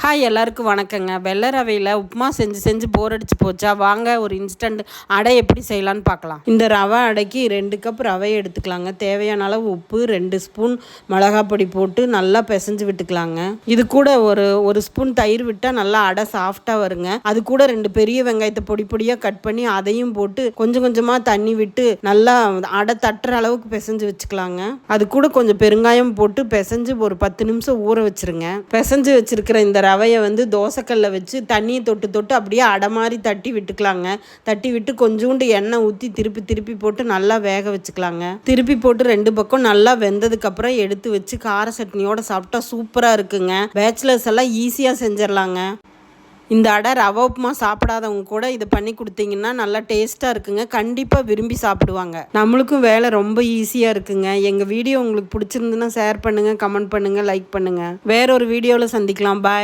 Hi எல்லாருக்கும் வணக்கங்க. வெள்ளை ரவையில் உப்புமா செஞ்சு செஞ்சு போர் அடிச்சு போச்சா, வாங்க ஒரு இன்ஸ்டன்ட் அடை எப்படி செய்யலான்னு பார்க்கலாம். இந்த ரவை அடைக்கு 2 கப் ரவையை எடுத்துக்கலாங்க. தேவையான அளவு உப்பு, 2 ஸ்பூன் மிளகாய் பொடி போட்டு நல்லா பிசைஞ்சு விட்டுக்கலாங்க. இது கூட ஒரு ஸ்பூன் தயிர் விட்டால் நல்லா அடை சாஃப்டாக வருங்க. அது கூட 2 பெரிய வெங்காயத்தை பொடி பொடியாக கட் பண்ணி அதையும் போட்டு கொஞ்சம் கொஞ்சமாக தண்ணி விட்டு நல்லா அடை தட்டுற அளவுக்கு பிசைஞ்சு வச்சுக்கலாங்க. அது கூட கொஞ்சம் பெருங்காயம் போட்டு பிசைஞ்சு ஒரு 10 நிமிஷம் ஊற வச்சுருங்க. பிசைஞ்சு வச்சுருக்கிற இந்த ரவையை தோசைக்கல்ல வச்சு தண்ணியை தொட்டு தொட்டு அப்படியே அடை மாதிரி தட்டி விட்டுக்கலாங்க. தட்டி விட்டு கொஞ்சோண்டு எண்ணெய் ஊற்றி திருப்பி திருப்பி போட்டு நல்லா வேக வச்சுக்கலாங்க. திருப்பி போட்டு 2 பக்கம் நல்லா வெந்ததுக்கப்புறம் எடுத்து வச்சு கார சட்னியோட சாப்பிட்டா சூப்பராக இருக்குங்க. பேச்சுலர்ஸ் எல்லாம் ஈஸியாக செஞ்சிடலாங்க. இந்த அடை ரவை உப்புமா சாப்பிடாதவங்க கூட இதை பண்ணி கொடுத்தீங்கன்னா நல்லா டேஸ்ட்டாக இருக்குங்க. கண்டிப்பாக விரும்பி சாப்பிடுவாங்க. நம்மளுக்கும் வேலை ரொம்ப ஈஸியாக இருக்குங்க. எங்கள் வீடியோ உங்களுக்கு பிடிச்சிருந்துன்னா ஷேர் பண்ணுங்கள், கமெண்ட் பண்ணுங்கள், லைக் பண்ணுங்கள். வேற ஒரு வீடியோவில் சந்திக்கலாம். பாய்.